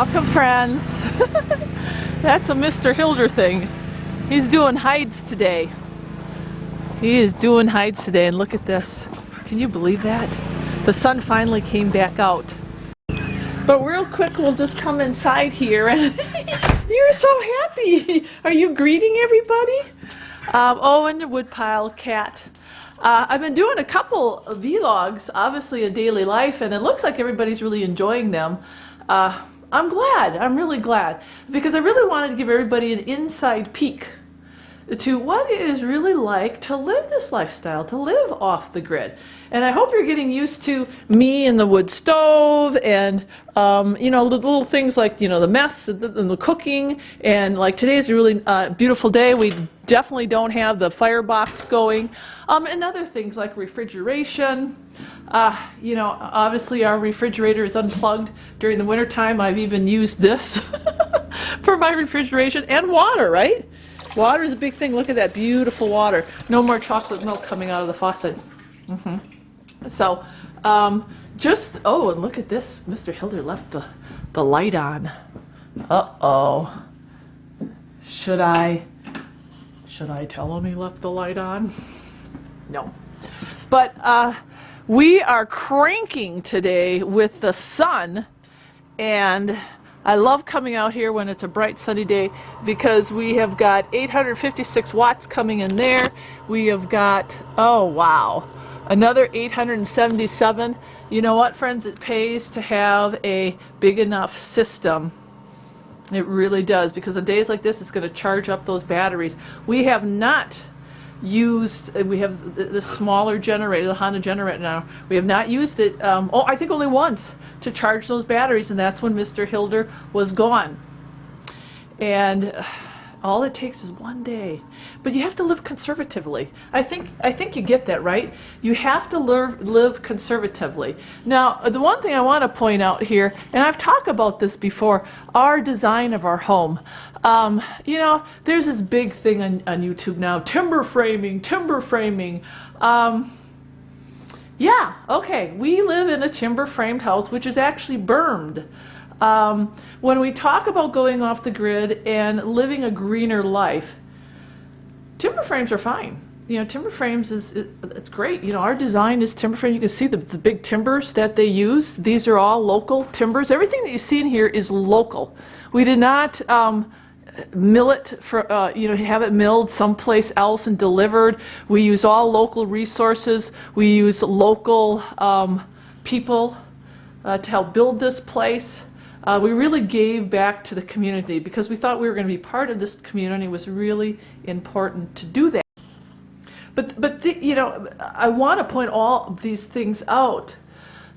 Welcome, friends. That's a Mr. Hilder thing. He's doing hides today. He is doing hides today, and look at this. Can you believe that? The sun finally came back out. But real quick, we'll just come inside here. And you're so happy. Are you greeting everybody? Owen, the woodpile cat. I've been doing a couple of vlogs, obviously, in daily life, and it looks like everybody's really enjoying them. I'm glad. I'm really glad, because I really wanted to give everybody an inside peek to what it is really like to live this lifestyle, to live off the grid. And I hope you're getting used to me and the wood stove and, you know, little things like, you know, the mess and the cooking. And like today's a really beautiful day. We definitely don't have the firebox going. And other things like refrigeration. You know, obviously our refrigerator is unplugged during the wintertime. I've even used this for my refrigeration, and water, right? Water is a big thing. Look at that beautiful water. No more chocolate milk coming out of the faucet. So, just, oh, and look at this. Mr. Hilder left the light on. Uh-oh. Should I tell him he left the light on? No. But we are cranking today with the sun, and I love coming out here when it's a bright sunny day because we have got 856 watts coming in there. We have got, oh wow, another 877. You know what, friends? It pays to have a big enough system. It really does, because on days like this, it's going to charge up those batteries. We have not used, we have the smaller generator, the Honda generator now. We have not used it, I think only once, to charge those batteries, and that's when Mr. Hilder was gone. And all it takes is one day. But you have to live conservatively. I think you get that, right? You have to live conservatively. Now, the one thing I want to point out here, and I've talked about this before, our design of our home. You know, there's this big thing on YouTube now, timber framing. Yeah, okay, we live in a timber framed house, which is actually bermed. When we talk about going off the grid and living a greener life, timber frames are fine. You know, timber frames it's great. You know, our design is timber frame. You can see the big timbers that they use. These are all local timbers. Everything that you see in here is local. We did not mill it for, you know, have it milled someplace else and delivered. We use all local resources. We use local people to help build this place. We really gave back to the community because we thought we were going to be part of this community. It was really important to do that. But you know, I want to point all these things out.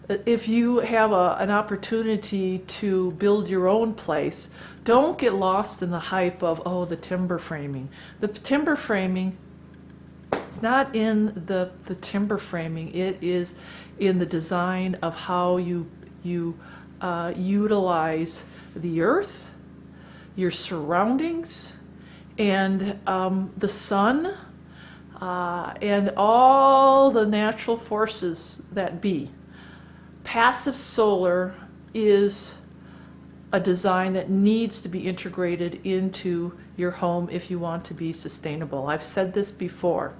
If you have an opportunity to build your own place, don't get lost in the hype of, oh, the timber framing. The timber framing, it's not in the timber framing. It is in the design of how you utilize the earth, your surroundings, and the sun, and all the natural forces that be. Passive solar is a design that needs to be integrated into your home if you want to be sustainable. I've said this before.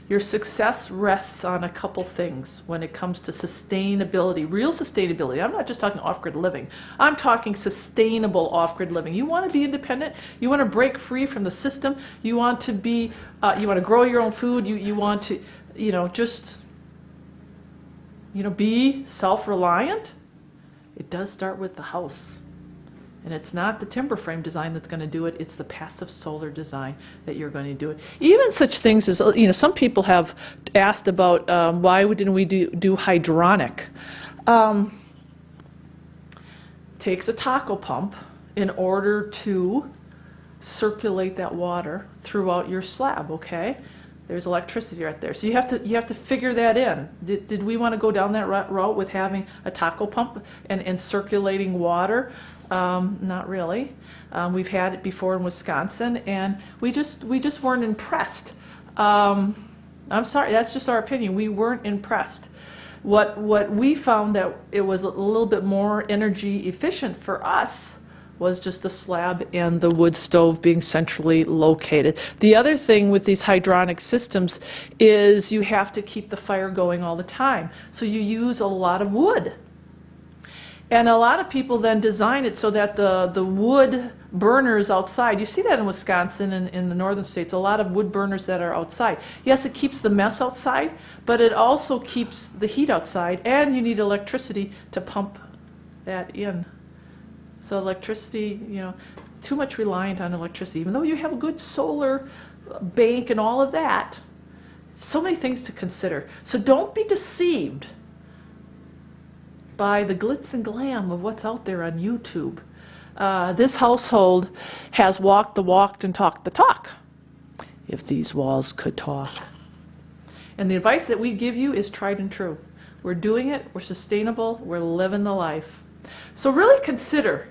Your success rests on a couple things when it comes to sustainability, real sustainability. I'm not just talking off-grid living. I'm talking sustainable off-grid living. You want to be independent. You want to break free from the system. You want to be, you want to grow your own food. You want to, you know, just, you know, be self-reliant. It does start with the house. And it's not the timber frame design that's going to do it. It's the passive solar design that you're going to do it. Even such things as, you know, some people have asked about why didn't we do hydronic. Takes a taco pump in order to circulate that water throughout your slab, okay? There's electricity right there. So you have to figure that in. Did we want to go down that route with having a taco pump and circulating water? Not really. We've had it before in Wisconsin, and we just weren't impressed. I'm sorry, that's just our opinion. We weren't impressed. What we found that it was a little bit more energy efficient for us was just the slab and the wood stove being centrally located. The other thing with these hydronic systems is you have to keep the fire going all the time. So you use a lot of wood. And a lot of people then design it so that the wood burners outside, you see that in Wisconsin and in the northern states, a lot of wood burners that are outside. Yes, it keeps the mess outside, but it also keeps the heat outside, and you need electricity to pump that in. So electricity, you know, too much reliant on electricity. Even though you have a good solar bank and all of that, so many things to consider. So don't be deceived by the glitz and glam of what's out there on YouTube. This household has walked the walk and talked the talk. If these walls could talk. And the advice that we give you is tried and true. We're doing it, we're sustainable, we're living the life. So really consider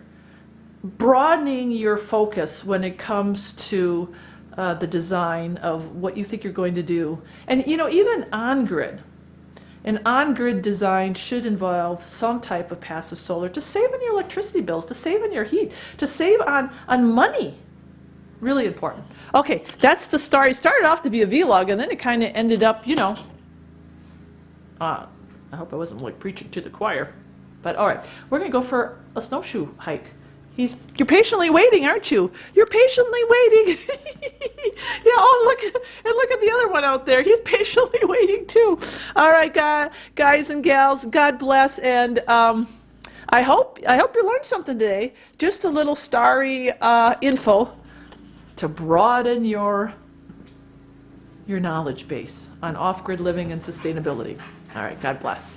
broadening your focus when it comes to the design of what you think you're going to do. And you know, even on-grid. An on-grid design should involve some type of passive solar to save on your electricity bills, to save on your heat, to save on money. Really important. Okay, that's the Starry. It started off to be a vlog, and then it kind of ended up, you know, I hope I wasn't like preaching to the choir. But all right, we're going to go for a snowshoe hike. You're patiently waiting, aren't you? You're patiently waiting. Yeah, oh, look at the other one out there. He's patiently waiting too. All right, guys and gals, God bless, and I hope you learned something today. Just a little Starry info to broaden your knowledge base on off-grid living and sustainability. All right, God bless.